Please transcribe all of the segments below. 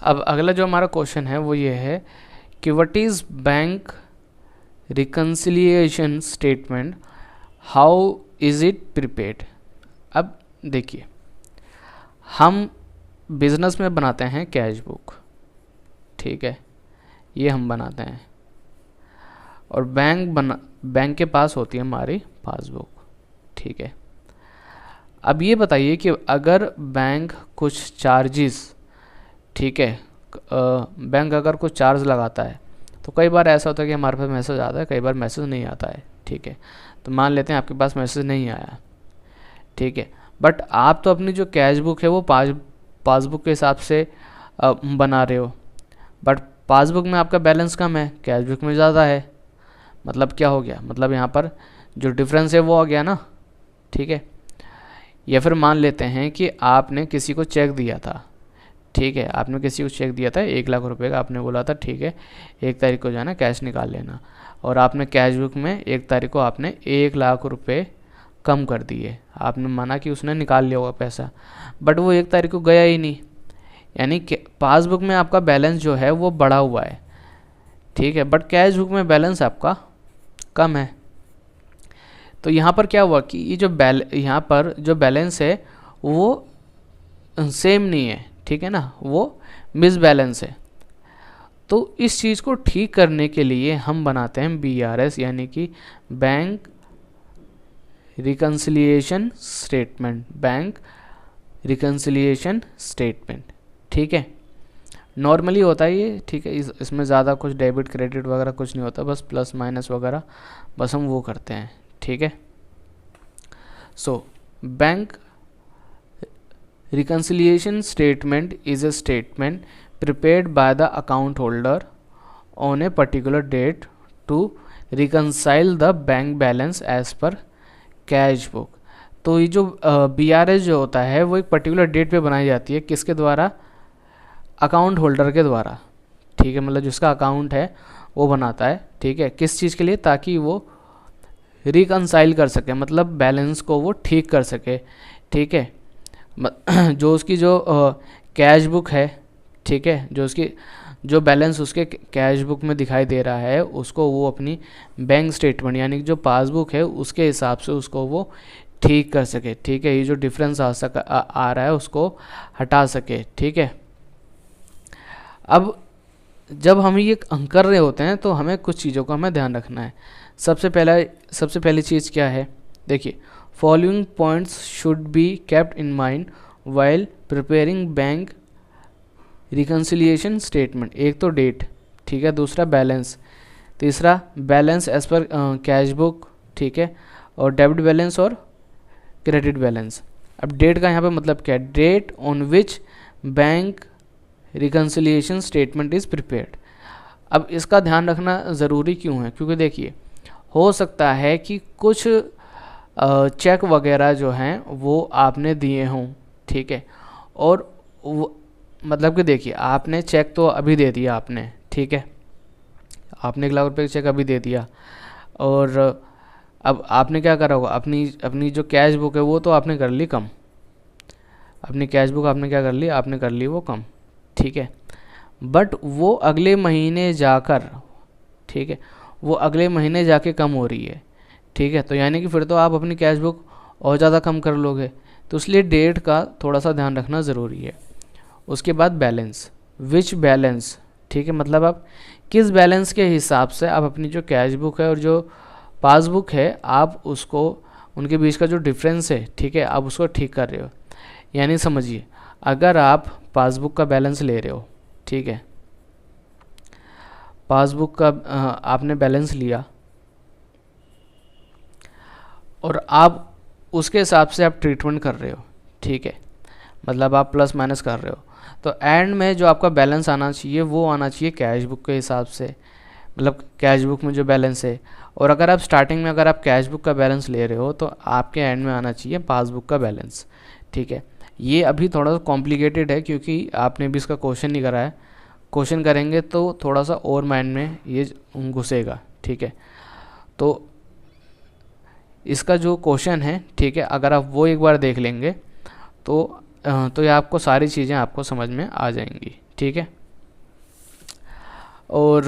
अब अगला जो हमारा क्वेश्चन है वो ये है कि what is bank reconciliation statement, how is it prepared. अब देखिए, हम बिजनेस में बनाते हैं कैश बुक, ठीक है, ये हम बनाते हैं, और बैंक के पास होती है हमारी पासबुक, ठीक है। अब ये बताइए कि अगर बैंक कुछ चार्जेस, ठीक है, बैंक अगर कुछ चार्ज लगाता है तो कई बार ऐसा होता है कि हमारे पास मैसेज आता है, कई बार मैसेज नहीं आता है, ठीक है। तो मान लेते हैं आपके पास मैसेज नहीं आया, ठीक है, बट आप तो अपनी जो कैश बुक है वो पासबुक के हिसाब से बना रहे हो, बट पासबुक में आपका बैलेंस कम है, कैश बुक में ज़्यादा है। मतलब क्या हो गया, मतलब यहाँ पर जो डिफरेंस है वो आ गया ना, ठीक है। या फिर मान लेते हैं कि आपने किसी को चेक दिया था, ठीक है, आपने किसी को चेक दिया था 1 लाख रुपए का, आपने बोला था ठीक है 1 तारीख को जाना कैश निकाल लेना, और आपने कैश बुक में 1 तारीख को आपने 1 लाख रुपए कम कर दिए, आपने माना कि उसने निकाल लिया होगा पैसा, बट वो 1 तारीख को गया ही नहीं, यानी कि पासबुक में आपका बैलेंस जो है वो बढ़ा हुआ है, ठीक है, बट कैश बुक में बैलेंस आपका कम है। तो यहाँ पर क्या हुआ कि ये जो यहाँ पर जो बैलेंस है वो सेम नहीं है, ठीक है ना, वो मिस बैलेंस है। तो इस चीज़ को ठीक करने के लिए हम बनाते हैं BRS, यानी कि bank reconciliation statement, bank reconciliation statement, ठीक है। नॉर्मली होता है ये, ठीक है, इसमें ज़्यादा कुछ डेबिट क्रेडिट वगैरह कुछ नहीं होता, बस प्लस माइनस वगैरह बस हम वो करते हैं, ठीक है। So bank reconciliation statement is a statement prepared by the account holder on a particular date to reconcile the bank balance as per cash book। तो ये जो BRS जो होता है वो एक पर्टिकुलर डेट पे बनाई जाती है, किसके द्वारा, अकाउंट होल्डर के द्वारा, ठीक है, मतलब जिसका अकाउंट है वो बनाता है, ठीक है, किस चीज़ के लिए, ताकि वो रिकनसाइल कर सके, मतलब बैलेंस को वो ठीक कर सके, ठीक है। जो उसकी जो कैश बुक है, ठीक है, जो उसकी जो बैलेंस उसके कैश बुक में दिखाई दे रहा है उसको वो अपनी बैंक स्टेटमेंट यानी कि जो पासबुक है उसके हिसाब से उसको वो ठीक कर सके, ठीक है, ये जो डिफरेंस आ रहा है उसको हटा सके, ठीक है। अब जब हम ये कर रहे होते हैं तो हमें कुछ चीज़ों का हमें ध्यान रखना है। सबसे पहली चीज़ क्या है, देखिए, following points should be kept in mind while preparing bank reconciliation statement. एक तो डेट, ठीक है, दूसरा बैलेंस, तीसरा balance as per cash book, ठीक है, और डेबिट बैलेंस और क्रेडिट बैलेंस। अब डेट का यहाँ पे मतलब क्या है, date on which bank reconciliation statement is prepared. अब इसका ध्यान रखना ज़रूरी क्यों है, क्योंकि देखिए हो सकता है कि कुछ चेक वगैरह जो हैं वो आपने दिए हों, ठीक है, और मतलब कि देखिए आपने चेक तो अभी दे दिया आपने, ठीक है, आपने 1 लाख रुपए का चेक अभी दे दिया, और अब आपने क्या करा होगा, अपनी जो कैश बुक है वो तो आपने कर ली कम, अपनी कैश बुक आपने क्या कर ली, आपने कर ली वो कम, ठीक है, बट वो अगले महीने जाकर, ठीक है, वो अगले महीने जाके कम हो रही है, ठीक है, तो यानी कि फिर तो आप अपनी कैश बुक और ज़्यादा कम कर लोगे, तो इसलिए डेट का थोड़ा सा ध्यान रखना ज़रूरी है। उसके बाद बैलेंस, विच बैलेंस, ठीक है, मतलब आप किस बैलेंस के हिसाब से आप अपनी जो कैश बुक है और जो पासबुक है आप उसको, उनके बीच का जो डिफरेंस है, ठीक है, आप उसको ठीक कर रहे हो। यानी समझिए, अगर आप पासबुक का बैलेंस ले रहे हो, ठीक है, पासबुक का आपने बैलेंस लिया और आप उसके हिसाब से आप ट्रीटमेंट कर रहे हो, ठीक है, मतलब आप प्लस माइनस कर रहे हो, तो एंड में जो आपका बैलेंस आना चाहिए वो आना चाहिए कैश बुक के हिसाब से, मतलब कैश बुक में जो बैलेंस है। और अगर आप स्टार्टिंग में अगर आप कैश बुक का बैलेंस ले रहे हो तो आपके एंड में आना चाहिए पासबुक का बैलेंस, ठीक है। ये अभी थोड़ा सा कॉम्प्लिकेटेड है क्योंकि आपने भी इसका क्वेश्चन नहीं करा है, क्वेश्चन करेंगे तो थोड़ा सा और माइंड में ये घुसेगा, ठीक है। तो इसका जो क्वेश्चन है, ठीक है, अगर आप वो एक बार देख लेंगे तो ये आपको सारी चीज़ें आपको समझ में आ जाएंगी, ठीक है। और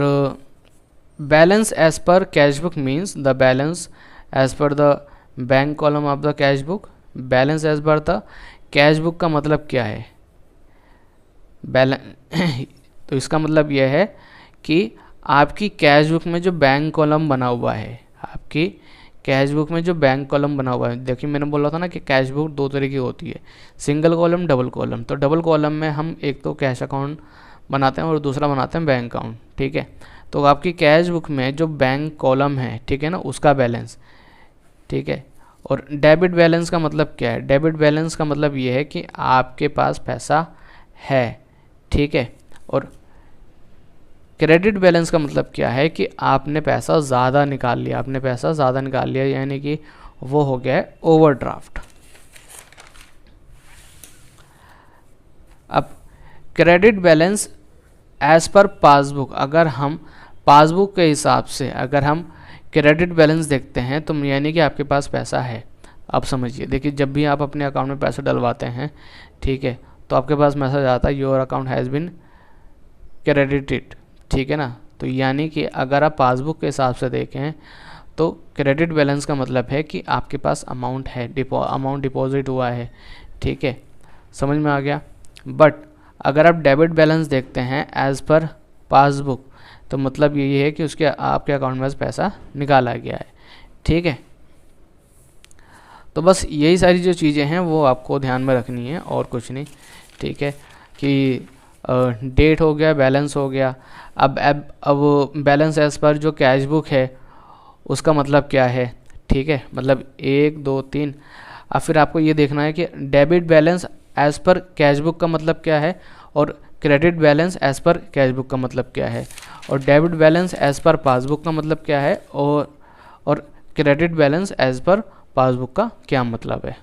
balance as per cash book means the balance as per the bank column of the cash book. Balance as per the cash book का मतलब क्या है? तो इसका मतलब यह है कि आपकी कैश बुक में जो बैंक कॉलम बना हुआ है, आपकी कैश बुक में जो बैंक कॉलम बना हुआ है, देखिए मैंने बोला था ना कि कैश बुक दो तरह की होती है, सिंगल कॉलम, डबल कॉलम। तो डबल कॉलम में हम एक तो कैश अकाउंट बनाते हैं और दूसरा बनाते हैं बैंक अकाउंट, ठीक है। तो आपकी कैश बुक में जो बैंक कॉलम है, ठीक है ना, उसका बैलेंस, ठीक है। और डेबिट बैलेंस का मतलब क्या है? डेबिट बैलेंस का मतलब ये है कि आपके पास पैसा है, ठीक है। और क्रेडिट बैलेंस का मतलब क्या है कि आपने पैसा ज़्यादा निकाल लिया, आपने पैसा ज़्यादा निकाल लिया, यानी कि वो हो गया है ओवरड्राफ्ट। अब credit balance as per passbook, अगर हम पासबुक के हिसाब से अगर हम क्रेडिट बैलेंस देखते हैं तो यानी कि आपके पास पैसा है। अब समझिए, देखिए जब भी आप अपने अकाउंट में पैसा डलवाते हैं, ठीक है, तो आपके पास मैसेज आता है your account has been credited, ठीक है ना। तो यानी कि अगर आप पासबुक के हिसाब से देखें तो क्रेडिट बैलेंस का मतलब है कि आपके पास अमाउंट है, अमाउंट डिपॉजिट हुआ है, ठीक है, समझ में आ गया। बट अगर आप डेबिट बैलेंस देखते हैं एज पर पासबुक, तो मतलब ये है कि उसके आपके अकाउंट में पैसा निकाला गया है, ठीक है। तो बस यही सारी जो चीज़ें हैं वो आपको ध्यान में रखनी है और कुछ नहीं, ठीक है। कि डेट हो गया, बैलेंस हो गया। अब बैलेंस एज पर जो कैश बुक है उसका मतलब क्या है, ठीक है, मतलब 1 2 3। अब फिर आपको ये देखना है कि debit balance as per cash book का मतलब क्या है और credit balance as per cash book का मतलब क्या है, और debit balance as per passbook का मतलब क्या है, और credit balance as per passbook का क्या मतलब है।